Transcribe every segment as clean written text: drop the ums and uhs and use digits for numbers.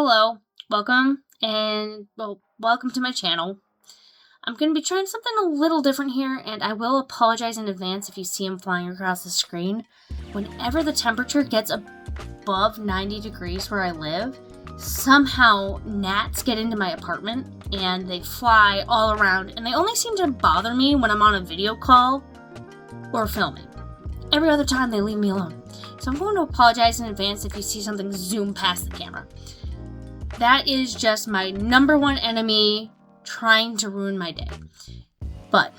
Hello, welcome to my channel. I'm going to be trying something a little different here, and I will apologize in advance if you see them flying across the screen. Whenever the temperature gets above 90 degrees where I live, somehow gnats get into my apartment, and they fly all around, and they only seem to bother me when I'm on a video call or filming. Every other time, they leave me alone. So I'm going to apologize in advance if you see something zoom past the camera. That is just my number one enemy trying to ruin my day. But,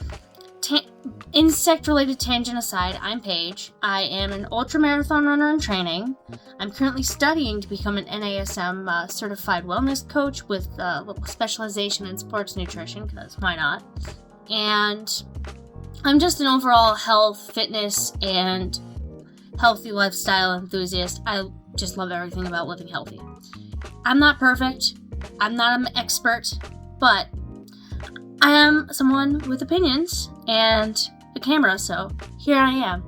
insect-related tangent aside, I'm Paige. I am an ultramarathon runner in training. I'm currently studying to become an NASM certified wellness coach with a little specialization in sports nutrition, because why not? And I'm just an overall health, fitness, and healthy lifestyle enthusiast. I just love everything about living healthy. I'm not perfect, I'm not an expert, but I am someone with opinions and a camera, so here I am.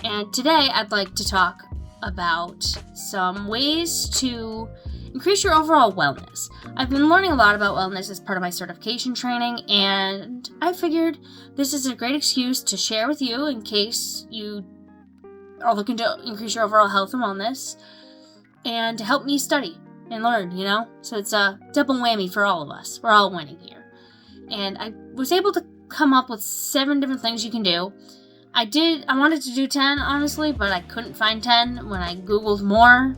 And today I'd like to talk about some ways to increase your overall wellness. I've been learning a lot about wellness as part of my certification training, and I figured this is a great excuse to share with you in case you are looking to increase your overall health and wellness, and to help me study and learn, So it's a double whammy for all of us. We're all winning here. And I was able to come up with 7 different things you can do. I wanted to do 10, honestly, but I couldn't find 10 when I Googled more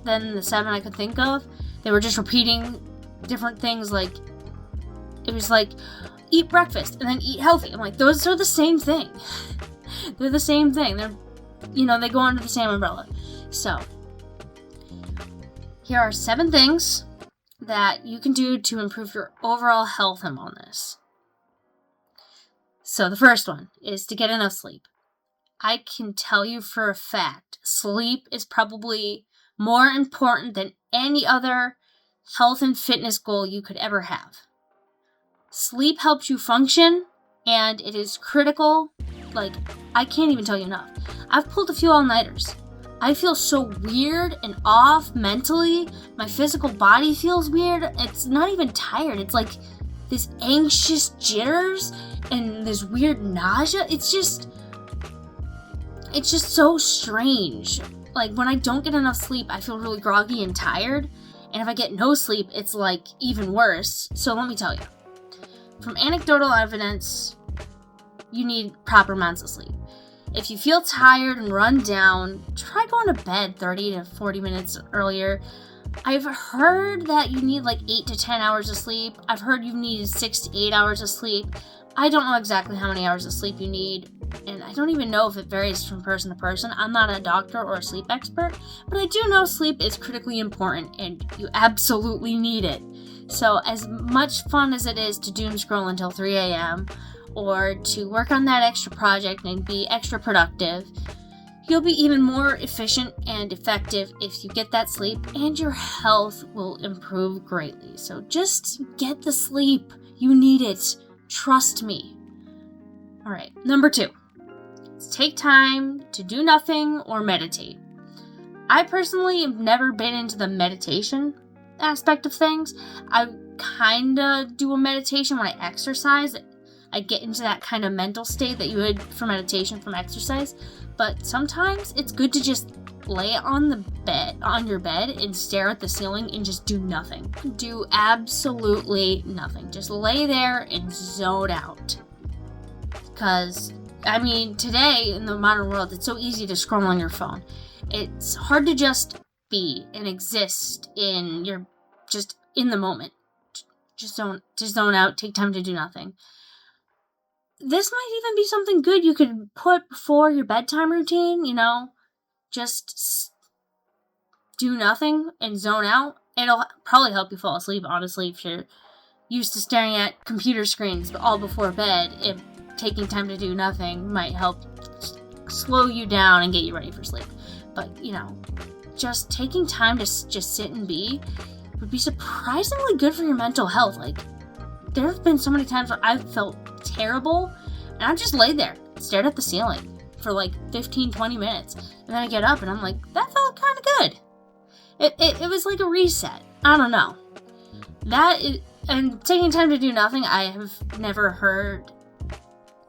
than the 7 I could think of. They were just repeating different things, it was eat breakfast and then eat healthy. I'm like, those are the same thing. They're the same thing. They go under the same umbrella. So, here are 7 things that you can do to improve your overall health and wellness. So the first one is to get enough sleep. I can tell you for a fact, sleep is probably more important than any other health and fitness goal you could ever have. Sleep helps you function, and it is critical. I can't even tell you enough. I've pulled a few all-nighters. I feel so weird and off mentally. My physical body feels weird. It's not even tired. It's like this anxious jitters and this weird nausea. It's just so strange. When I don't get enough sleep, I feel really groggy and tired. And if I get no sleep, it's even worse. So let me tell you. From anecdotal evidence, you need proper amounts of sleep. If you feel tired and run down, try going to bed 30 to 40 minutes earlier. I've heard that you need 8 to 10 hours of sleep. I've heard you need 6 to 8 hours of sleep. I don't know exactly how many hours of sleep you need, and I don't even know if it varies from person to person. I'm not a doctor or a sleep expert, but I do know sleep is critically important, and you absolutely need it. So as much fun as it is to doom scroll until 3 a.m., or to work on that extra project and be extra productive, you'll be even more efficient and effective if you get that sleep, and your health will improve greatly. So just get the sleep. You need it. Trust me. Alright, number 2. Take time to do nothing or meditate. I personally have never been into the meditation aspect of things. I kinda do a meditation when I exercise. I get into that kind of mental state that you would for meditation from exercise, but sometimes it's good to just lay on your bed and stare at the ceiling and just do nothing. Do absolutely nothing. Just lay there and zone out. Because, today in the modern world, it's so easy to scroll on your phone. It's hard to just be and exist in the moment. Just zone out, take time to do nothing. This might even be something good you could put before your bedtime routine, just do nothing and zone out. It'll probably help you fall asleep, honestly, if you're used to staring at computer screens all before bed. If taking time to do nothing might help slow you down and get you ready for sleep. But, just taking time to just sit and be would be surprisingly good for your mental health. There have been so many times where I've felt terrible, and I've just laid there, stared at the ceiling for 15-20 minutes, and then I get up and I'm like, that felt kind of good. It was like a reset. I don't know. And taking time to do nothing, I have never heard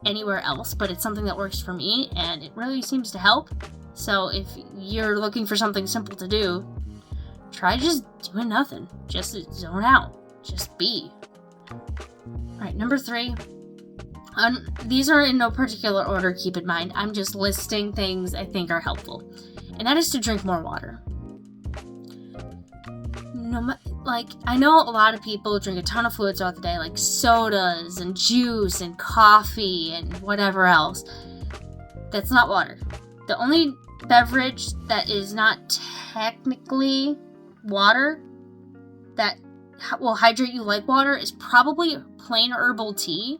anywhere else, but it's something that works for me, and it really seems to help. So if you're looking for something simple to do, try just doing nothing. Just zone out. Just be. Alright, number 3. These are in no particular order, keep in mind. I'm just listing things I think are helpful. And that is to drink more water. I know a lot of people drink a ton of fluids throughout the day, like sodas and juice and coffee and whatever else. That's not water. The only beverage that is not technically water that will hydrate you like water is probably plain herbal tea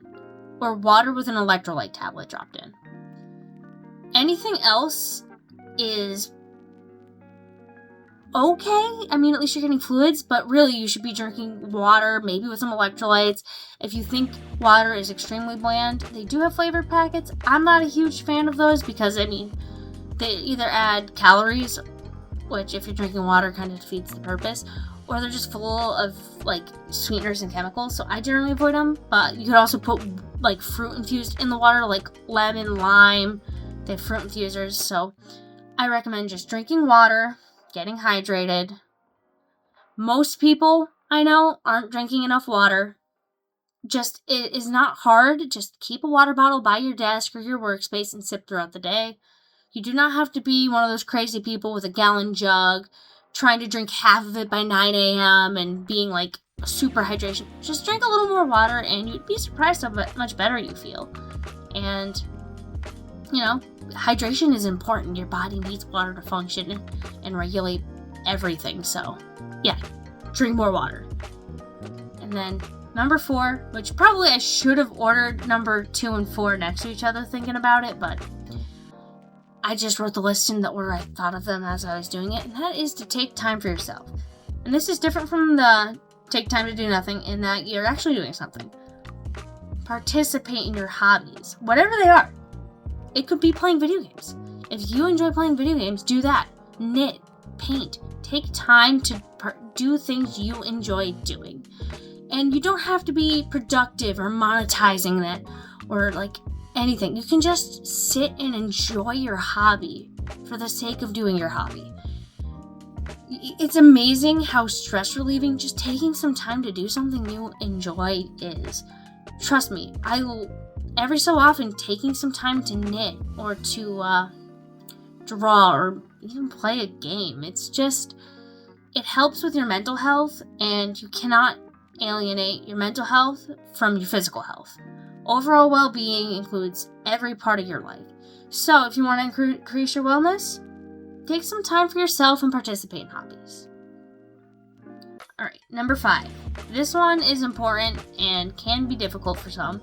or water with an electrolyte tablet dropped in. Anything else is okay. I mean, at least you're getting fluids, but really you should be drinking water, maybe with some electrolytes. If you think water is extremely bland, they do have flavored packets. I'm not a huge fan of those because, I mean, they either add calories, which if you're drinking water kind of defeats the purpose, or they're just full of, like, sweeteners and chemicals, so I generally avoid them. But you could also put, like, fruit infused in the water, like lemon, lime. They have fruit infusers, so I recommend just drinking water, getting hydrated. Most people I know aren't drinking enough water. Just, it is not hard. Just keep a water bottle by your desk or your workspace and sip throughout the day. You do not have to be one of those crazy people with a gallon jug trying to drink half of it by 9 a.m. and being like super hydration. Just drink a little more water and you'd be surprised how much better you feel. And, you know, hydration is important. Your body needs water to function and regulate everything. So, yeah, drink more water. And then number 4, which probably I should have ordered number 2 and 4 next to each other thinking about it, but I just wrote the list in the order I thought of them as I was doing it, and that is to take time for yourself. And this is different from the take time to do nothing in that you're actually doing something. Participate in your hobbies, whatever they are. It could be playing video games. If you enjoy playing video games, do that. Knit, paint. Take time to do things you enjoy doing. And you don't have to be productive or monetizing that or like anything. You can just sit and enjoy your hobby for the sake of doing your hobby. It's amazing how stress relieving just taking some time to do something you enjoy is. Trust me, every so often taking some time to knit or to draw or even play a game. It helps with your mental health, and you cannot alienate your mental health from your physical health. Overall well-being includes every part of your life. So if you want to increase your wellness, take some time for yourself and participate in hobbies. Alright, number 5. This one is important and can be difficult for some,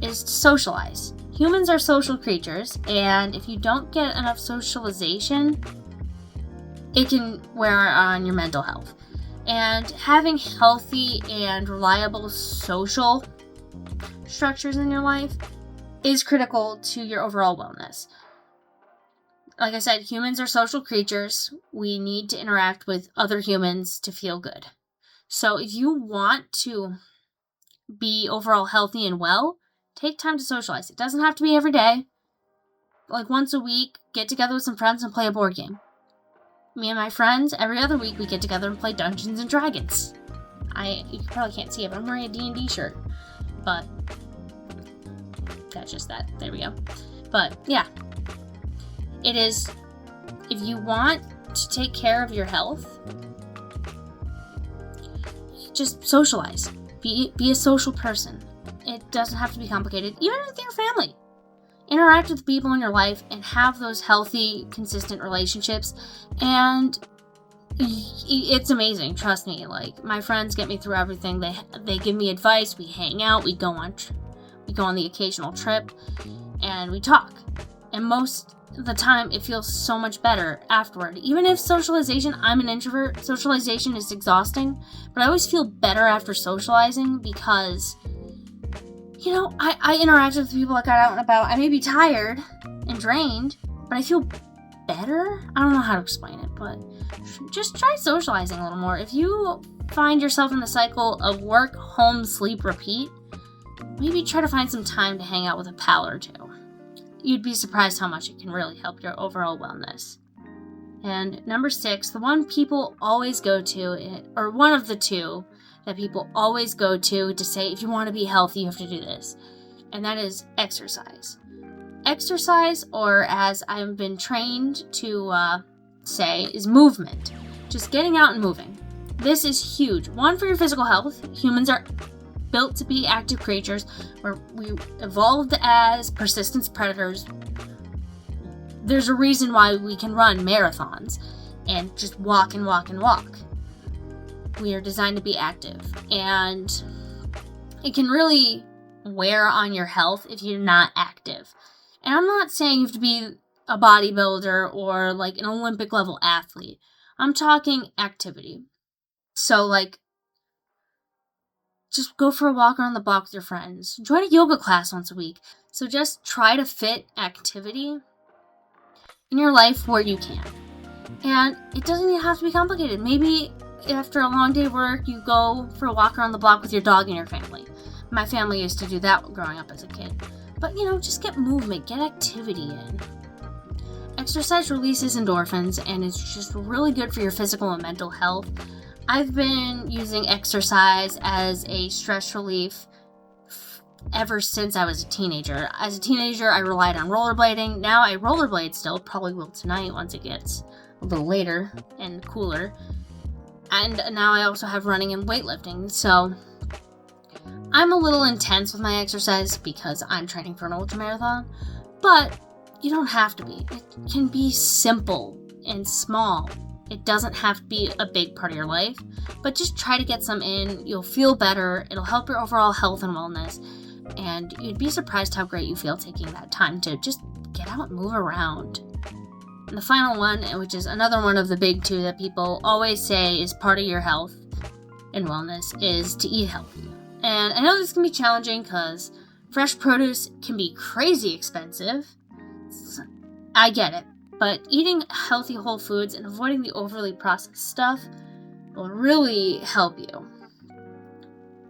is to socialize. Humans are social creatures, and if you don't get enough socialization, it can wear on your mental health. And having healthy and reliable social structures in your life is critical to your overall wellness. Like I said, humans are social creatures. We need to interact with other humans to feel good. So if you want to be overall healthy and well, take time to socialize. It doesn't have to be every day. Like once a week, get together with some friends and play a board game. Me and my friends, every other week, we get together and play Dungeons and Dragons. You probably can't see it, but I'm wearing a D&D shirt. But that's just that. There we go. But yeah, it is, if you want to take care of your health, just socialize. Be a social person. It doesn't have to be complicated, even with your family. Interact with people in your life and have those healthy, consistent relationships. And it's amazing, trust me. Like, my friends get me through everything. They give me advice. We hang out. We go on the occasional trip, and we talk. And most of the time, it feels so much better afterward. Even if socialization, I'm an introvert, socialization is exhausting, but I always feel better after socializing because, you know, I interacted with people I got out and about. I may be tired and drained, but I feel better. I don't know how to explain it, but just try socializing a little more. If you find yourself in the cycle of work, home, sleep, repeat, maybe try to find some time to hang out with a pal or two. You'd be surprised how much it can really help your overall wellness. And number 6, the one people always go to, or one of the two that people always go to say, if you want to be healthy, you have to do this. And that is exercise. Exercise, or as I've been trained to say, is movement. Just getting out and moving. This is huge. One, for your physical health. Humans are built to be active creatures, where we evolved as persistence predators. There's a reason why we can run marathons and just walk and walk and walk. We are designed to be active, and it can really wear on your health if you're not active. And I'm not saying you have to be a bodybuilder or like an Olympic level athlete. I'm talking activity. So like, just go for a walk around the block with your friends. Join a yoga class once a week. So just try to fit activity in your life where you can. And it doesn't even have to be complicated. Maybe after a long day of work, you go for a walk around the block with your dog and your family. My family used to do that growing up as a kid. But, just get movement, get activity in. Exercise releases endorphins, and it's just really good for your physical and mental health. I've been using exercise as a stress relief ever since I was a teenager. As a teenager, I relied on rollerblading. Now I rollerblade still, probably will tonight once it gets a little later and cooler. And now I also have running and weightlifting, so I'm a little intense with my exercise because I'm training for an ultramarathon, but you don't have to be. It can be simple and small. It doesn't have to be a big part of your life, but just try to get some in. You'll feel better. It'll help your overall health and wellness, and you'd be surprised how great you feel taking that time to just get out and move around. And the final one, which is another one of the big two that people always say is part of your health and wellness, is to eat healthy. And I know this can be challenging because fresh produce can be crazy expensive. I get it. But eating healthy whole foods and avoiding the overly processed stuff will really help you.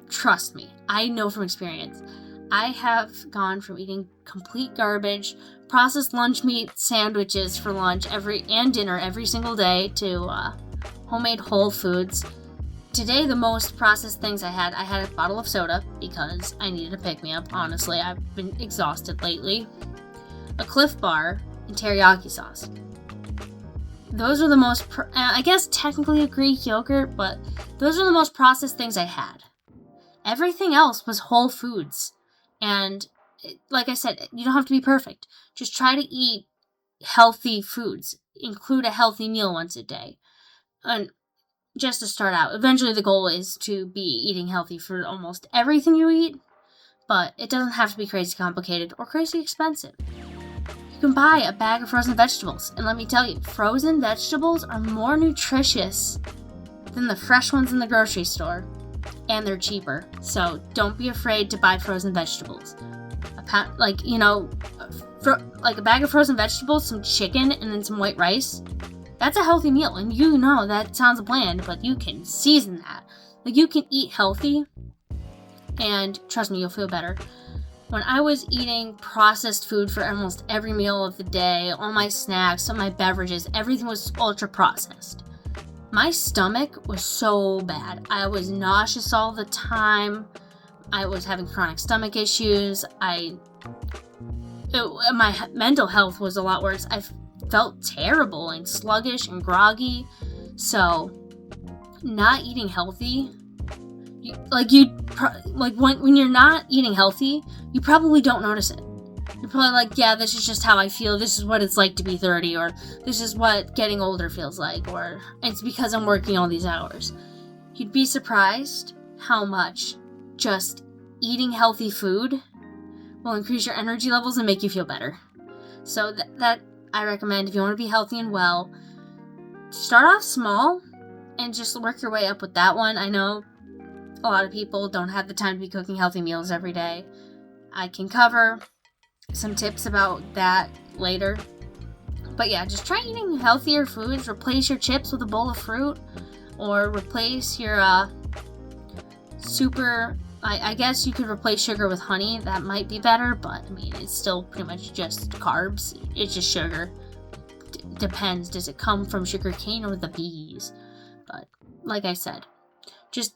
Trust me, I know from experience. I have gone from eating complete garbage, processed lunch meat sandwiches for lunch and dinner every single day to homemade whole foods. Today, the most processed things I had a bottle of soda because I needed a pick-me-up. Honestly, I've been exhausted lately. A Cliff Bar and teriyaki sauce. Those are the most, I guess technically a Greek yogurt, but those are the most processed things I had. Everything else was whole foods. And like I said, you don't have to be perfect. Just try to eat healthy foods. Include a healthy meal once a day. And just to start out, eventually the goal is to be eating healthy for almost everything you eat, but it doesn't have to be crazy complicated or crazy expensive. You can buy a bag of frozen vegetables, and let me tell you, frozen vegetables are more nutritious than the fresh ones in the grocery store, and they're cheaper, so don't be afraid to buy frozen vegetables. A bag of frozen vegetables, some chicken, and then some white rice. That's a healthy meal, and that sounds bland, but you can season that. You can eat healthy, and trust me, you'll feel better. When I was eating processed food for almost every meal of the day, all my snacks, all my beverages, everything was ultra processed. My stomach was so bad. I was nauseous all the time. I was having chronic stomach issues. My mental health was a lot worse. I felt terrible and sluggish and groggy. So, not eating healthy, when you're not eating healthy, you probably don't notice it. You're probably like, yeah, this is just how I feel. This is what it's like to be 30, or this is what getting older feels like, or it's because I'm working all these hours. You'd be surprised how much just eating healthy food will increase your energy levels and make you feel better. So that I recommend, if you want to be healthy and well, start off small and just work your way up with that one. I know a lot of people don't have the time to be cooking healthy meals every day. I can cover some tips about that later. But yeah, just try eating healthier foods. Replace your chips with a bowl of fruit, or replace your I guess you could replace sugar with honey. That might be better, but I mean, it's still pretty much just carbs. It's just sugar. Depends. Does it come from sugar cane or the bees? But like I said, just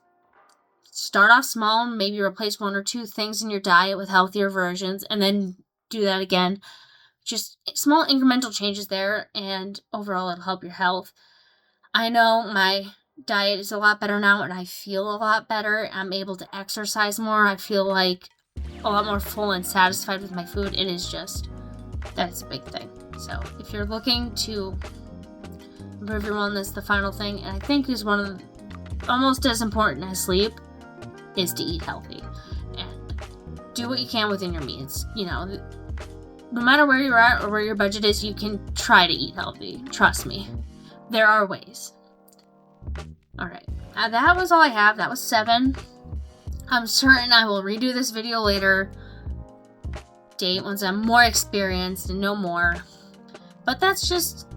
start off small. Maybe replace 1 or 2 things in your diet with healthier versions, and then do that again. Just small incremental changes there, and overall it'll help your health. I know my diet is a lot better now, and I feel a lot better. I'm able to exercise more. I feel like a lot more full and satisfied with my food. It is just, that's a big thing. So if you're looking to improve your wellness, the final thing, and I think is one of the, almost as important as sleep, is to eat healthy. And do what you can within your means. You know, no matter where you're at or where your budget is, you can try to eat healthy. Trust me. There are ways. Alright, that was all I have. That was 7. I'm certain I will redo this video later date once I'm more experienced and know more. But that's just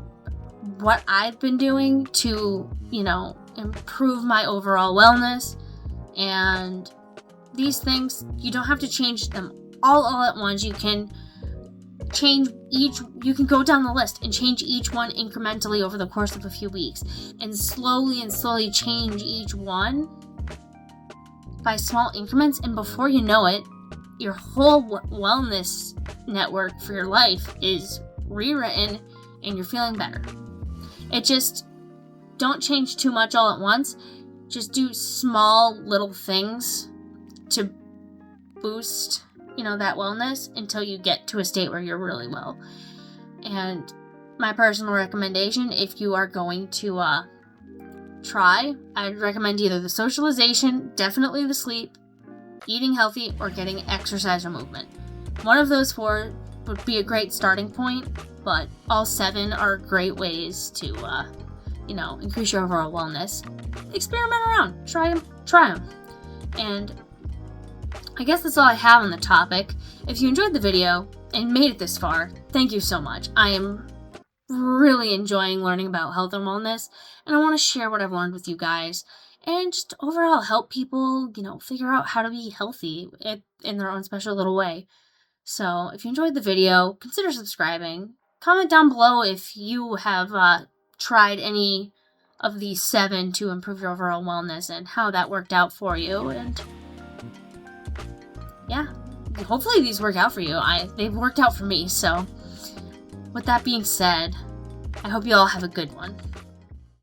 what I've been doing to, you know, improve my overall wellness. And these things, you don't have to change them all at once. You can change you can go down the list and change each one incrementally over the course of a few weeks, and slowly change each one by small increments, and before you know it, your whole wellness network for your life is rewritten and you're feeling better. It just, don't change too much all at once. Just do small little things to boost, you know, that wellness until you get to a state where you're really well. And my personal recommendation, if you are going to try, I'd recommend either the socialization, definitely the sleep, eating healthy, or getting exercise or movement. One of those 4 would be a great starting point, but all 7 are great ways to, you know, increase your overall wellness. Experiment around. Try them. And I guess that's all I have on the topic. If you enjoyed the video and made it this far, thank you so much. I am really enjoying learning about health and wellness, and I want to share what I've learned with you guys, and just overall help people, you know, figure out how to be healthy in their own special little way. So if you enjoyed the video, consider subscribing. Comment down below if you have tried any of these 7 to improve your overall wellness and how that worked out for you. And yeah, hopefully these work out for you. They've worked out for me. So with that being said, I hope you all have a good one.